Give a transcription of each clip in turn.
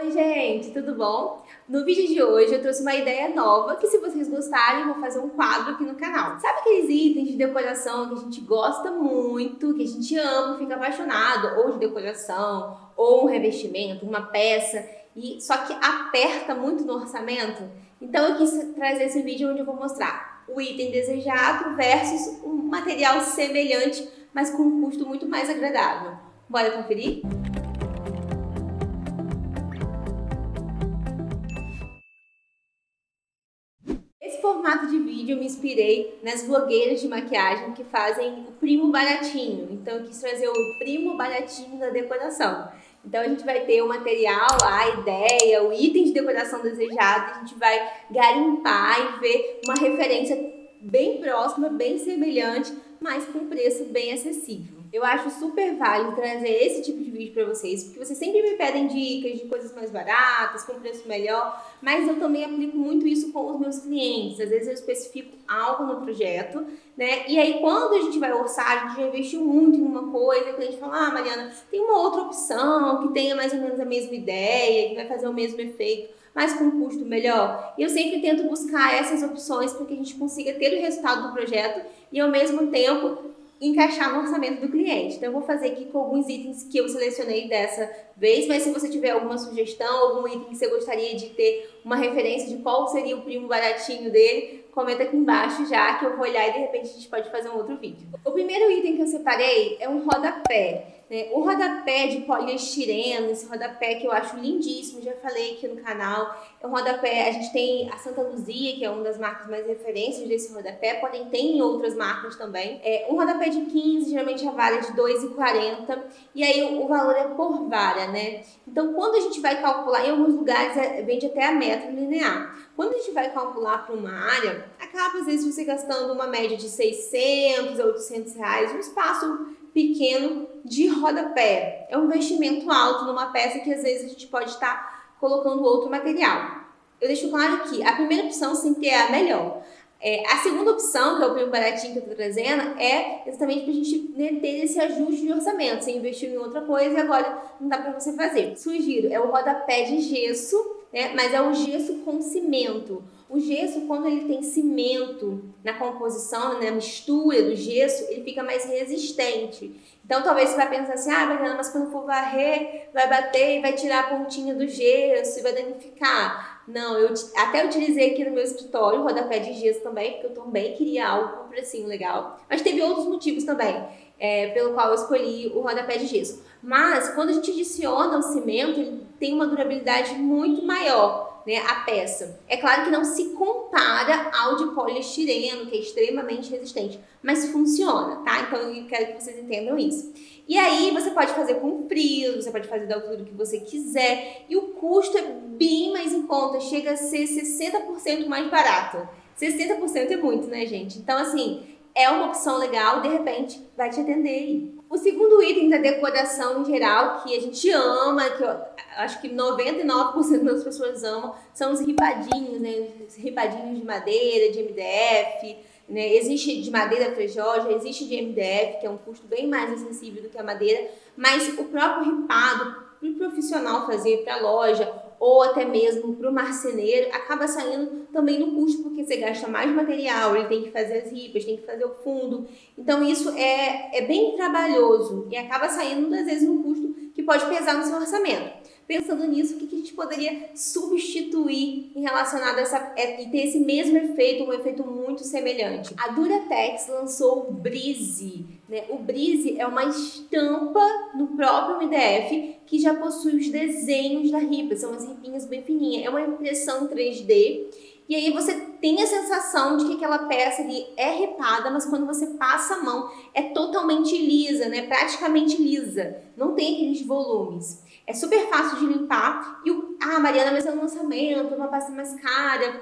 Oi gente, tudo bom? No vídeo de hoje eu trouxe uma ideia nova que, se vocês gostarem, eu vou fazer um quadro aqui no canal. Sabe aqueles itens de decoração que a gente gosta muito, que a gente ama, fica apaixonado, ou de decoração, ou um revestimento, uma peça, e só que aperta muito no orçamento? Então eu quis trazer esse vídeo onde eu vou mostrar o item desejado versus um material semelhante, mas com um custo muito mais agradável. Bora conferir? Esse formato de vídeo eu me inspirei nas blogueiras de maquiagem que fazem o primo baratinho. Então eu quis trazer o primo baratinho da decoração. Então a gente vai ter o material, a ideia, o item de decoração desejado, a gente vai garimpar e ver uma referência bem próxima, bem semelhante, mas com preço bem acessível. Eu acho super válido trazer esse tipo de vídeo para vocês, porque vocês sempre me pedem dicas de coisas mais baratas, com preço melhor, mas eu também aplico muito isso com os meus clientes. Às vezes eu especifico algo no projeto, né? E aí quando a gente vai orçar, a gente já investiu muito em uma coisa, e o cliente fala: ah, Mariana, tem uma outra opção que tenha mais ou menos a mesma ideia, que vai fazer o mesmo efeito, mas com um custo melhor. E eu sempre tento buscar essas opções para que a gente consiga ter o resultado do projeto e, ao mesmo tempo, encaixar no orçamento do cliente. Então eu vou fazer aqui com alguns itens que eu selecionei dessa vez, mas se você tiver alguma sugestão, algum item que você gostaria de ter uma referência de qual seria o primo baratinho dele, comenta aqui embaixo já, que eu vou olhar e de repente a gente pode fazer um outro vídeo. O primeiro item que eu separei é um rodapé. O rodapé de poliestireno, esse rodapé que eu acho lindíssimo, já falei aqui no canal. É um rodapé, a gente tem a Santa Luzia, que é uma das marcas mais referências desse rodapé, porém tem outras marcas também. Um rodapé de 15, geralmente a vara é de 2,40, e aí o valor é por vara, né? Então quando a gente vai calcular, em alguns lugares vende até a metro linear. Quando a gente vai calcular para uma área, acaba às vezes você gastando uma média de 600 a 800 reais, um espaço pequeno de rodapé. É um investimento alto numa peça que às vezes a gente pode estar colocando outro material. Eu deixo claro que a primeira opção sempre é a melhor. A segunda opção, que é o primo baratinho que eu estou trazendo, é exatamente para a gente, né, ter esse ajuste de orçamento. Você investiu em outra coisa e agora não dá para você fazer. Sugiro, é o rodapé de gesso, né, mas é o gesso com cimento. O gesso, quando ele tem cimento na composição, na mistura do gesso, ele fica mais resistente. Então talvez você vai pensar assim: ah, Mariana, mas quando for varrer, vai bater e vai tirar a pontinha do gesso e vai danificar. Não, eu até utilizei aqui no meu escritório o rodapé de gesso também, porque eu também queria algo com um precinho legal. Mas teve outros motivos também, pelo qual eu escolhi o rodapé de gesso. Mas quando a gente adiciona o cimento, ele tem uma durabilidade muito maior, né, a peça. É claro que não se compara ao de poliestireno, que é extremamente resistente, mas funciona, tá? Então eu quero que vocês entendam isso. E aí você pode fazer com friso, você pode fazer da altura que você quiser, e o custo é bem mais em conta, chega a ser 60% mais barato. 60% é muito, né, gente? Então, assim, é uma opção legal, de repente vai te atender aí. O segundo item da decoração em geral, que a gente ama, que eu acho que 99% das pessoas amam, são os ribadinhos, né? Os ribadinhos de madeira, de MDF, né? Existe de madeira Fejoja, existe de MDF, que é um custo bem mais acessível do que a madeira, mas o próprio ripado, para o profissional fazer, para a loja, ou até mesmo para o marceneiro, acaba saindo também no custo, porque você gasta mais material, ele tem que fazer as ripas, tem que fazer o fundo. Então isso é bem trabalhoso e acaba saindo, às vezes, no custo que pode pesar no seu orçamento. Pensando nisso, o que a gente poderia substituir em relacionado a e ter esse mesmo efeito, um efeito muito semelhante? A Duratex lançou o Breeze, né? O Breeze é uma estampa no próprio MDF que já possui os desenhos da ripa, são as ripinhas bem fininhas, é uma impressão 3D. E aí você tem a sensação de que aquela peça ali é ripada, mas quando você passa a mão é totalmente lisa, né? Praticamente lisa, não tem aqueles volumes. É super fácil de limpar. E Mariana, mas é um lançamento, uma pasta mais cara.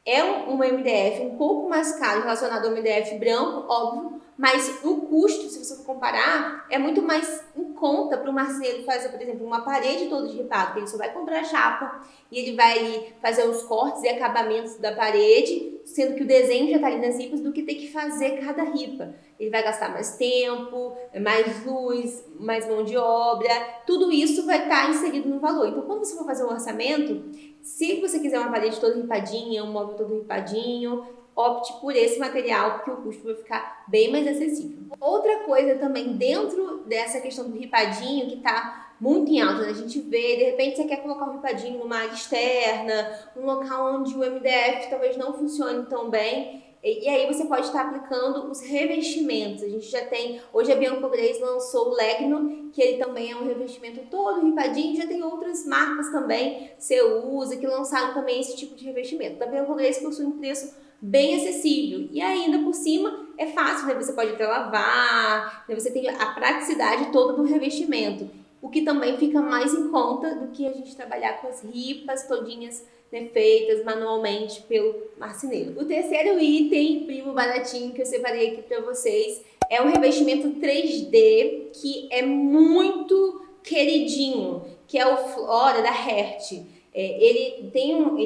É um MDF um pouco mais caro relacionado ao MDF branco, óbvio, mas o custo, se você for comparar, é muito mais em conta para o marceneiro fazer, por exemplo, uma parede toda de ripado, que ele só vai comprar a chapa e ele vai ali fazer os cortes e acabamentos da parede, sendo que o desenho já está ali nas ripas, do que ter que fazer cada ripa. Ele vai gastar mais tempo, mais luz, mais mão de obra, tudo isso vai estar inserido no valor. Então, quando você for fazer um orçamento, se você quiser uma parede toda ripadinha, um móvel todo ripadinho, opte por esse material, porque o custo vai ficar bem mais acessível. Outra coisa também, dentro dessa questão do ripadinho, que está muito em alta, né? A gente vê, de repente você quer colocar um ripadinho numa área externa, um local onde o MDF talvez não funcione tão bem, e aí você pode estar aplicando os revestimentos. A gente já tem, hoje a Bianco Grace lançou o Legno, que ele também é um revestimento todo ripadinho, já tem outras marcas também, Ceusa, que lançaram também esse tipo de revestimento. Da Bianco Grace possui um preço bem acessível e ainda por cima é fácil, né? Você pode até lavar, né? Você tem a praticidade toda do revestimento, o que também fica mais em conta do que a gente trabalhar com as ripas todinhas, né, feitas manualmente pelo marceneiro. O terceiro item, primo baratinho, que eu separei aqui para vocês, é um revestimento 3D que é muito queridinho, que é o Flora da Hert. Ele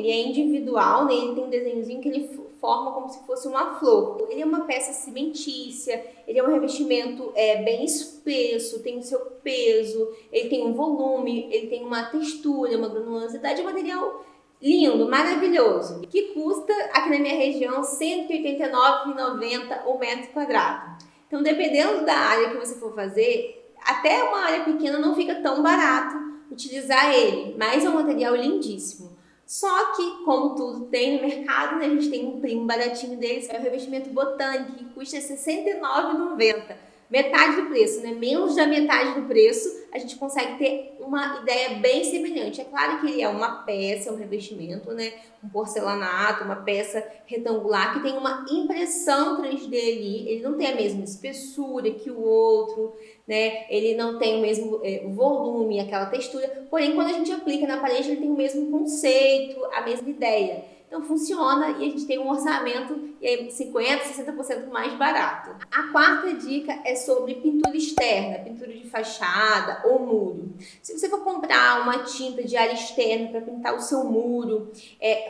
é individual, né? Ele tem um desenhozinho que ele forma como se fosse uma flor. Ele é uma peça cimentícia, ele é um revestimento bem espesso, tem o seu peso, ele tem um volume, ele tem uma textura, uma granulosidade, é um material lindo, maravilhoso, que custa aqui na minha região R$ 189,90 o metro quadrado. Então, dependendo da área que você for fazer, até uma área pequena não fica tão barato utilizar ele, mas é um material lindíssimo. Só que, como tudo tem no mercado, né, a gente tem um primo baratinho deles, é o revestimento Botânico, que custa R$ 69,90. Metade do preço, né? Menos da metade do preço, a gente consegue ter uma ideia bem semelhante. É claro que ele é uma peça, um revestimento, né? Um porcelanato, uma peça retangular que tem uma impressão 3D ali. Ele não tem a mesma espessura que o outro, né? Ele não tem o mesmo volume, aquela textura. Porém, quando a gente aplica na parede, ele tem o mesmo conceito, a mesma ideia. Então funciona e a gente tem um orçamento 50%, 60% mais barato. A quarta dica é sobre pintura externa, pintura de fachada ou muro. Se você for comprar uma tinta de área externa para pintar o seu muro,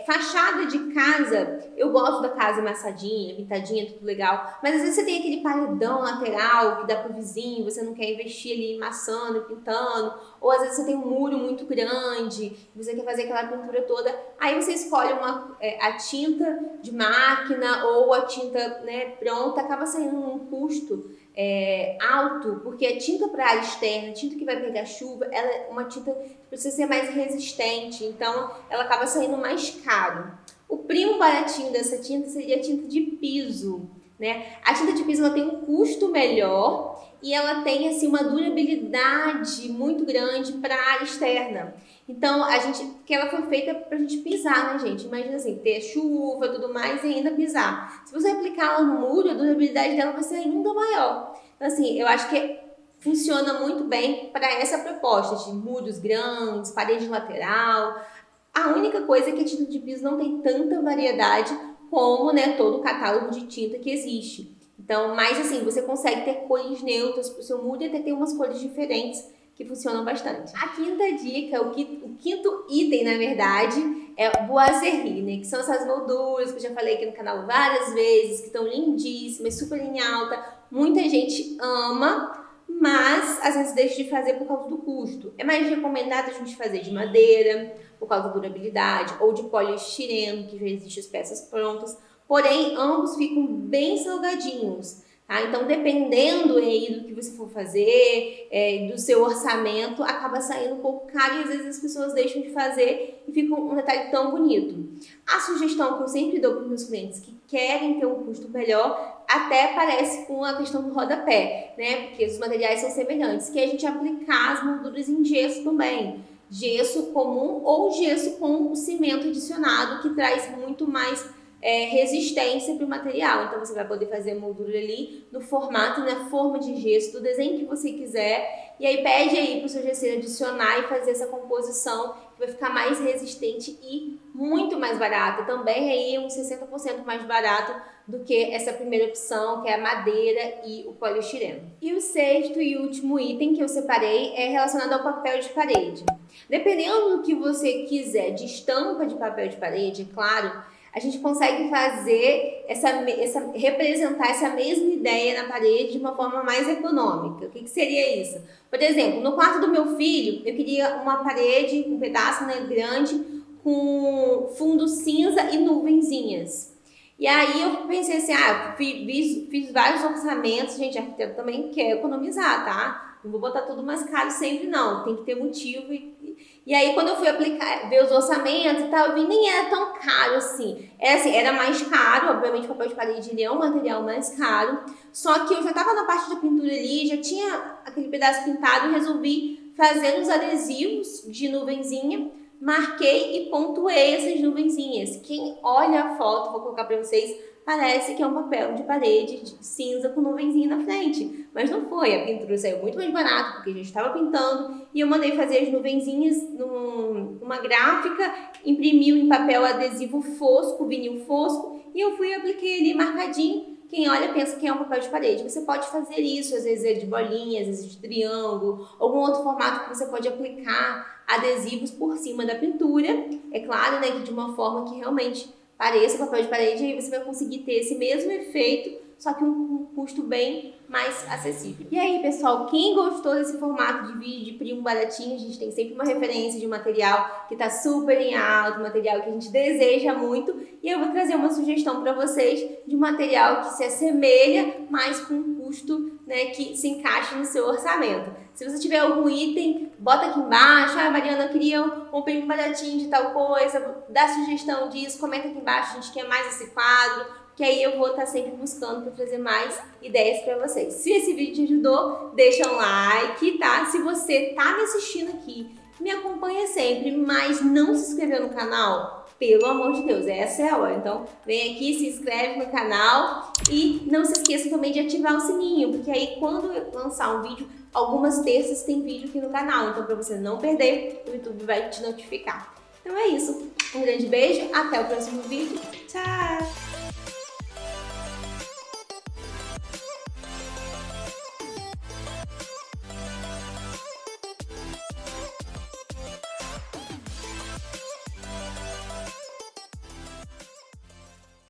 fachada de casa, eu gosto da casa amassadinha, pintadinha, tudo legal, mas às vezes você tem aquele paredão lateral que dá pro vizinho, você não quer investir ali maçando, pintando, ou às vezes você tem um muro muito grande, você quer fazer aquela pintura toda, aí você escolhe a tinta de máquina ou a tinta, né, pronta, acaba saindo um custo alto, porque a tinta para área externa, a tinta que vai pegar chuva, ela é uma tinta que precisa ser mais resistente, então ela acaba saindo mais caro. O primo baratinho dessa tinta seria a tinta de piso, né? A tinta de piso ela tem um custo melhor e ela tem assim uma durabilidade muito grande para a área externa. Então, que ela foi feita pra gente pisar, né, gente? Imagina assim, ter chuva e tudo mais e ainda pisar. Se você aplicar ela no muro, a durabilidade dela vai ser ainda maior. Então, assim, eu acho que funciona muito bem para essa proposta de muros grandes, parede lateral. A única coisa é que a tinta de piso não tem tanta variedade como, né, todo o catálogo de tinta que existe. Então, mas assim, você consegue ter cores neutras para o seu muro e até ter umas cores diferentes que funcionam bastante. A quinta dica, o quinto item, na verdade, é boiserie, né? Que são essas molduras que eu já falei aqui no canal várias vezes, que estão lindíssimas, super em alta. Muita gente ama, mas às vezes deixa de fazer por causa do custo. É mais recomendado a gente fazer de madeira, por causa da durabilidade, ou de poliestireno, que já existem as peças prontas. Porém, ambos ficam bem salgadinhos. Tá? Então, dependendo aí do que você for fazer, do seu orçamento, acaba saindo um pouco caro e às vezes as pessoas deixam de fazer e fica um detalhe tão bonito. A sugestão que eu sempre dou para os meus clientes que querem ter um custo melhor, até parece com a questão do rodapé, né? Porque os materiais são semelhantes, que é a gente aplicar as molduras em gesso também. Gesso comum ou gesso com o cimento adicionado, que traz muito mais resistência para o material. Então você vai poder fazer a moldura ali no formato, na forma de gesso, do desenho que você quiser, e aí pede aí para o seu gesseiro adicionar e fazer essa composição, que vai ficar mais resistente e muito mais barata. Também aí uns 60% mais barato do que essa primeira opção, que é a madeira e o poliestireno. E o sexto e último item que eu separei é relacionado ao papel de parede. Dependendo do que você quiser de estampa de papel de parede, claro, a gente consegue fazer representar essa mesma ideia na parede de uma forma mais econômica. O que seria isso? Por exemplo, no quarto do meu filho, eu queria uma parede, um pedaço, né, grande, com fundo cinza e nuvenzinhas. E aí eu pensei assim, fiz vários orçamentos, gente, arquiteto também quer economizar, tá? Não vou botar tudo mais caro sempre não, tem que ter motivo. E aí quando eu fui ver os orçamentos e tal, eu vi nem era tão caro assim. Era mais caro, obviamente o papel de parede ele é um material mais caro, só que eu já estava na parte da pintura ali, já tinha aquele pedaço pintado e resolvi fazer os adesivos de nuvenzinha. Marquei e pontuei essas nuvenzinhas. Quem olha a foto, vou colocar para vocês, parece que é um papel de parede cinza com nuvenzinha na frente. Mas não foi, a pintura saiu muito mais barata, porque já estava pintando. E eu mandei fazer as nuvenzinhas numa gráfica, imprimiu em papel adesivo fosco, vinil fosco, e eu fui e apliquei ali marcadinho. Quem olha pensa que é um papel de parede. Você pode fazer isso, às vezes é de bolinha, às vezes de triângulo, algum outro formato que você pode aplicar adesivos por cima da pintura. É claro, né, que de uma forma que realmente pareça papel de parede, aí você vai conseguir ter esse mesmo efeito, só que um custo bem mais acessível. E aí, pessoal, quem gostou desse formato de vídeo de primo baratinho, a gente tem sempre uma referência de material que tá super em alta, material que a gente deseja muito, e eu vou trazer uma sugestão para vocês de um material que se assemelha, mas com um custo, né, que se encaixe no seu orçamento. Se você tiver algum item, bota aqui embaixo. Mariana, eu queria um primo baratinho de tal coisa, dá sugestão disso, comenta aqui embaixo, a gente quer mais esse quadro, que aí eu vou estar sempre buscando para trazer mais ideias para vocês. Se esse vídeo te ajudou, deixa um like, tá? Se você tá me assistindo aqui, me acompanha sempre, mas não se inscreveu no canal, pelo amor de Deus, essa é a hora. Então, vem aqui, se inscreve no canal e não se esqueça também de ativar o sininho, porque aí quando eu lançar um vídeo, algumas terças tem vídeo aqui no canal, então para você não perder, o YouTube vai te notificar. Então é isso, um grande beijo, até o próximo vídeo, tchau!